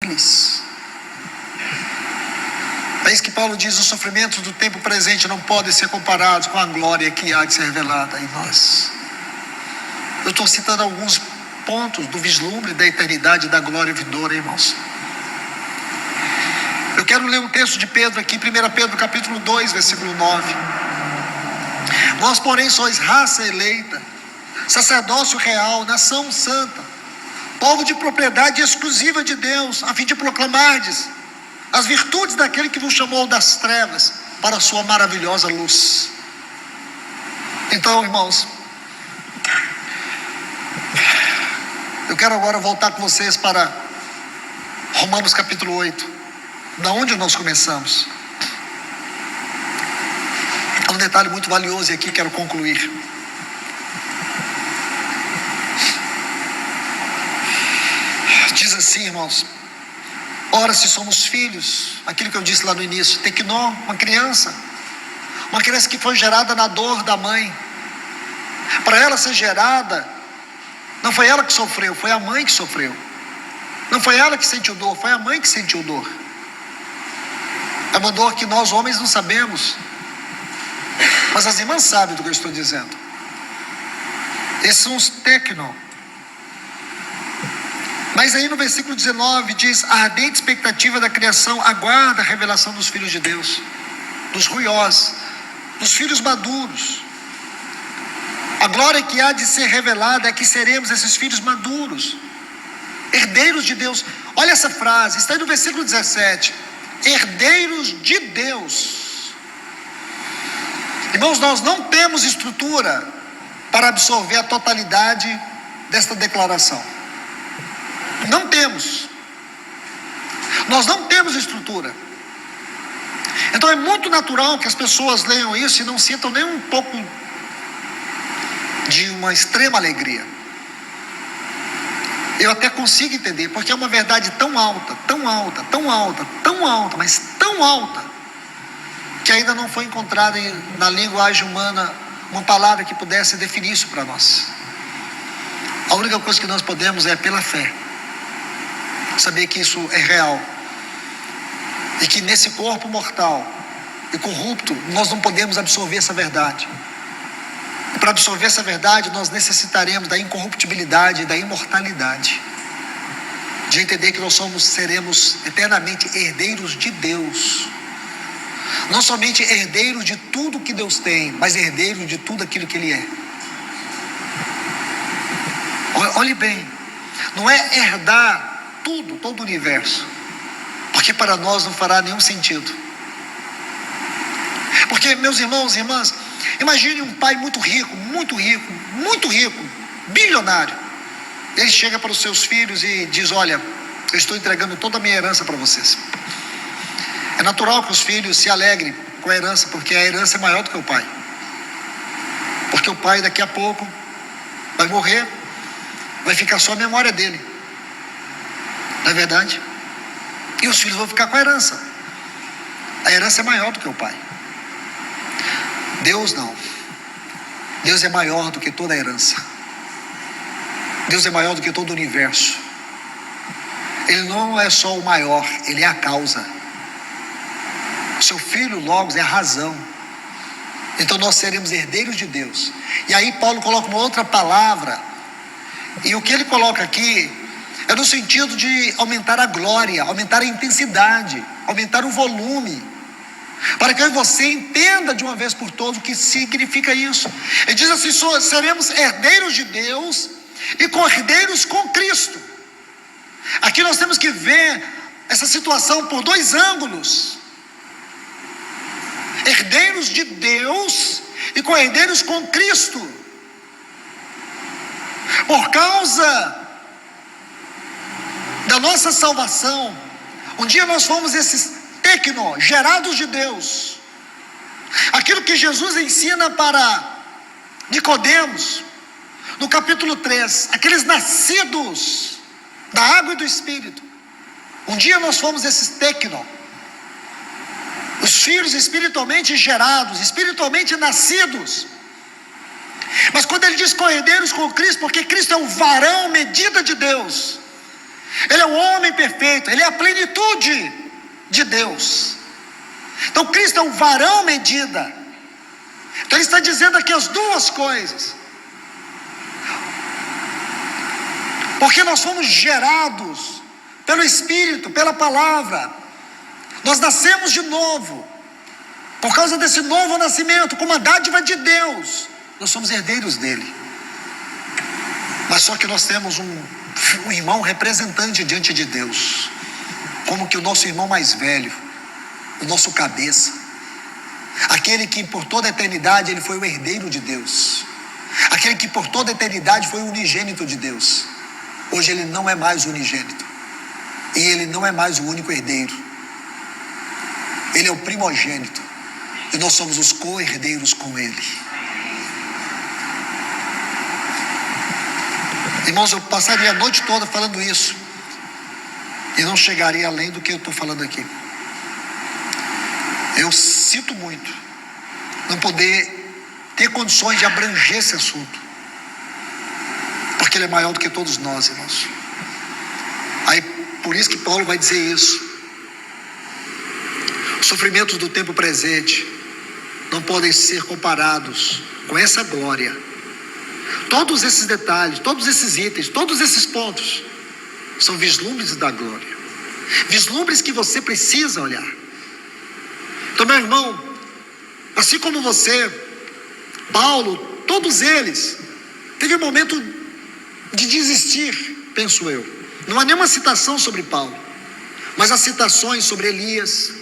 deles. É isso que Paulo diz: os sofrimentos do tempo presente não podem ser comparados com a glória que há de ser revelada em nós. Eu estou citando alguns pontos do vislumbre da eternidade e da glória vindoura, irmãos. Eu quero ler um texto de Pedro aqui, 1 Pedro capítulo 2, versículo 9. Vós, porém, sois raça eleita, sacerdócio real, nação santa, povo de propriedade exclusiva de Deus, a fim de proclamardes as virtudes daquele que vos chamou das trevas para a sua maravilhosa luz. Então, irmãos, eu quero agora voltar com vocês para Romanos capítulo 8, da onde nós começamos. Há um detalhe muito valioso e aqui quero concluir. Diz assim, irmãos: ora, se somos filhos, aquilo que eu disse lá no início, tecnó, uma criança que foi gerada na dor da mãe. Para ela ser gerada, não foi ela que sofreu, foi a mãe que sofreu. Não foi ela que sentiu dor, foi a mãe que sentiu dor. É uma dor que nós homens não sabemos, mas as irmãs sabem do que eu estou dizendo. Esses são os tecnó. Mas aí no versículo 19 diz: a ardente expectativa da criação aguarda a revelação dos filhos de Deus, dos ruiós, dos filhos maduros. A glória que há de ser revelada é que seremos esses filhos maduros, herdeiros de Deus. Olha essa frase, está aí no versículo 17: herdeiros de Deus. Irmãos, nós não temos estrutura para absorver a totalidade desta declaração. Não temos. Nós não temos estrutura. Então é muito natural que as pessoas leiam isso e não sintam nem um pouco de uma extrema alegria. Eu até consigo entender, porque é uma verdade tão alta, mas tão alta, que ainda não foi encontrada na linguagem humana uma palavra que pudesse definir isso para nós. A única coisa que nós podemos é pela fé saber que isso é real, e que nesse corpo mortal e corrupto nós não podemos absorver essa verdade. E para absorver essa verdade nós necessitaremos da incorruptibilidade e da imortalidade, de entender que nós seremos eternamente herdeiros de Deus, não somente herdeiros de tudo que Deus tem, mas herdeiros de tudo aquilo que Ele é. Olhe bem, não é herdar tudo, todo o universo, porque para nós não fará nenhum sentido. Porque, meus irmãos e irmãs, imagine um pai muito rico, bilionário. Ele chega para os seus filhos e diz: olha, eu estou entregando toda a minha herança para vocês. É natural que os filhos se alegrem com a herança, porque a herança é maior do que o pai. Porque o pai daqui a pouco vai morrer, vai ficar só a memória dele. Não é verdade? E os filhos vão ficar com a herança. A herança é maior do que o pai. Deus não. Deus é maior do que toda a herança. Deus é maior do que todo o universo. Ele não é só o maior, Ele é a causa. O seu filho, Logos, é a razão. Então nós seremos herdeiros de Deus. E aí Paulo coloca uma outra palavra, e o que ele coloca aqui é no sentido de aumentar a glória, aumentar a intensidade, aumentar o volume, para que eu e você entenda de uma vez por todas o que significa isso. Ele diz assim: seremos herdeiros de Deus e co-herdeiros com Cristo. Aqui nós temos que ver essa situação por dois ângulos: herdeiros de Deus e co-herdeiros com Cristo. Por causa da nossa salvação, um dia nós fomos esses tecnó, gerados de Deus. Aquilo que Jesus ensina para Nicodemos, no capítulo 3, aqueles nascidos da água e do Espírito. Um dia nós fomos esses tecnó, os filhos espiritualmente gerados, espiritualmente nascidos. Mas quando ele diz co-herdeiros com Cristo, porque Cristo é o varão, medida de Deus, Ele é o homem perfeito, ele é a plenitude de Deus. Então Cristo é o varão medida. Então ele está dizendo aqui as duas coisas. Porque nós fomos gerados pelo Espírito, pela palavra. Nós nascemos de novo. Por causa desse novo nascimento, como a dádiva de Deus, nós somos herdeiros dele. Mas só que nós temos um irmão representante diante de Deus, como que o nosso irmão mais velho, o nosso cabeça, aquele que por toda a eternidade ele foi o herdeiro de Deus, aquele que por toda a eternidade foi o unigênito de Deus. Hoje ele não é mais o unigênito, e ele não é mais o único herdeiro, ele é o primogênito, e nós somos os co-herdeiros com ele. Irmãos, eu passaria a noite toda falando isso e não chegaria além do que eu estou falando aqui. Eu sinto muito não poder ter condições de abranger esse assunto, porque ele é maior do que todos nós, irmãos. Aí por isso que Paulo vai dizer isso. Os sofrimentos do tempo presente não podem ser comparados com essa glória. Todos esses detalhes, todos esses itens, todos esses pontos são vislumbres da glória, vislumbres que você precisa olhar. Então, meu irmão, assim como você, Paulo, todos eles teve um momento de desistir, penso eu. Não há nenhuma citação sobre Paulo, mas há citações sobre Elias,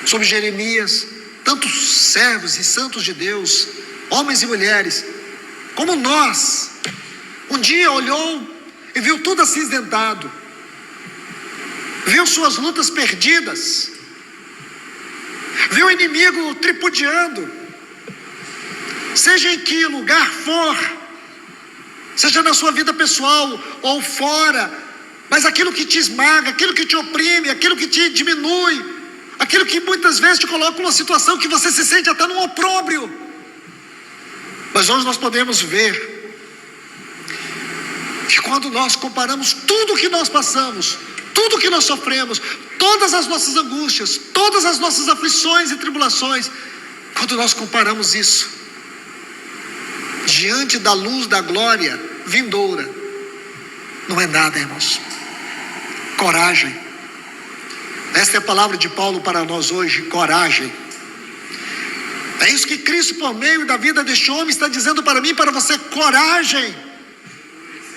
sobre Jeremias, tantos servos e santos de Deus, homens e mulheres, como nós. Um dia olhou e viu tudo acinzentado, viu suas lutas perdidas, viu o inimigo tripudiando, seja em que lugar for, seja na sua vida pessoal ou fora, mas aquilo que te esmaga, aquilo que te oprime, aquilo que te diminui, aquilo que muitas vezes te coloca numa situação que você se sente até num opróbrio. Mas hoje nós podemos ver que quando nós comparamos tudo que nós passamos, tudo que nós sofremos, todas as nossas angústias, todas as nossas aflições e tribulações, quando nós comparamos isso diante da luz da glória vindoura, não é nada, irmãos. Coragem. Esta é a palavra de Paulo para nós hoje, coragem. É isso que Cristo, por meio da vida deste homem, está dizendo para mim e para você: coragem.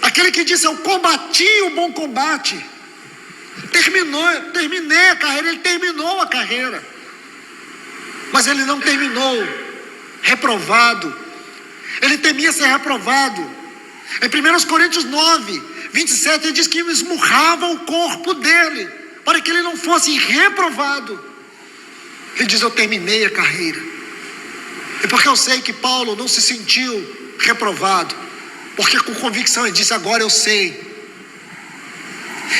Aquele que disse: eu combati o bom combate, terminei a carreira. Ele terminou a carreira, mas ele não terminou reprovado. Ele temia ser reprovado. Em 1 Coríntios 9, 27, ele diz que esmurrava o corpo dele para que ele não fosse reprovado. Ele diz: eu terminei a carreira. E porque eu sei que Paulo não se sentiu reprovado, porque com convicção ele disse: agora eu sei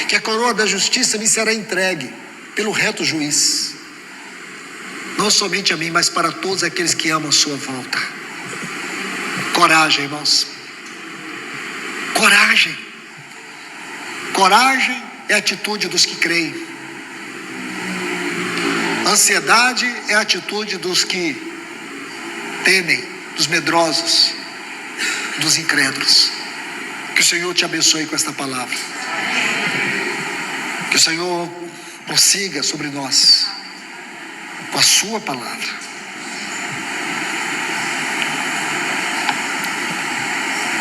que a coroa da justiça me será entregue pelo reto juiz, não somente a mim, mas para todos aqueles que amam a sua volta. Coragem, irmãos. Coragem. Coragem é a atitude dos que creem. Ansiedade é a atitude dos que temem, dos medrosos, dos incrédulos. Que o Senhor te abençoe com esta palavra. Que o Senhor prossiga sobre nós com a sua palavra.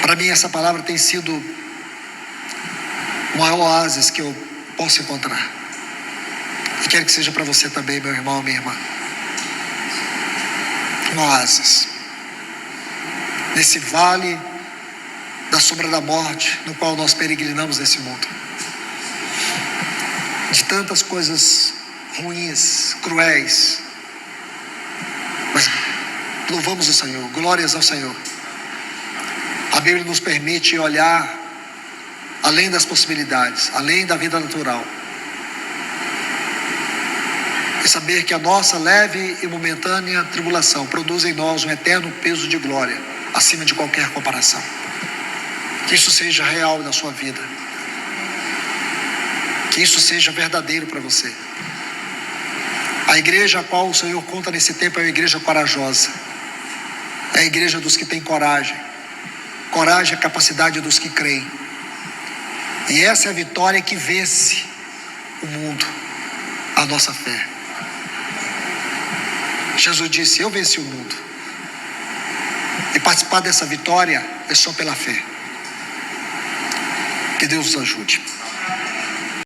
Para mim essa palavra tem sido o maior oásis que eu posso encontrar. E quero que seja para você também, meu irmão, minha irmã. Um oásis nesse vale da sombra da morte, no qual nós peregrinamos nesse mundo, de tantas coisas ruins, cruéis, mas louvamos o Senhor, glórias ao Senhor. A Bíblia nos permite olhar além das possibilidades, além da vida natural, e saber que a nossa leve e momentânea tribulação produz em nós um eterno peso de glória, acima de qualquer comparação. Que isso seja real na sua vida. Que isso seja verdadeiro para você. A igreja a qual o Senhor conta nesse tempo é uma igreja corajosa. É a igreja dos que têm coragem. Coragem é a capacidade dos que creem. E essa é a vitória que vence o mundo, a nossa fé. Jesus disse: eu venci o mundo. E participar dessa vitória é só pela fé. Que Deus nos ajude.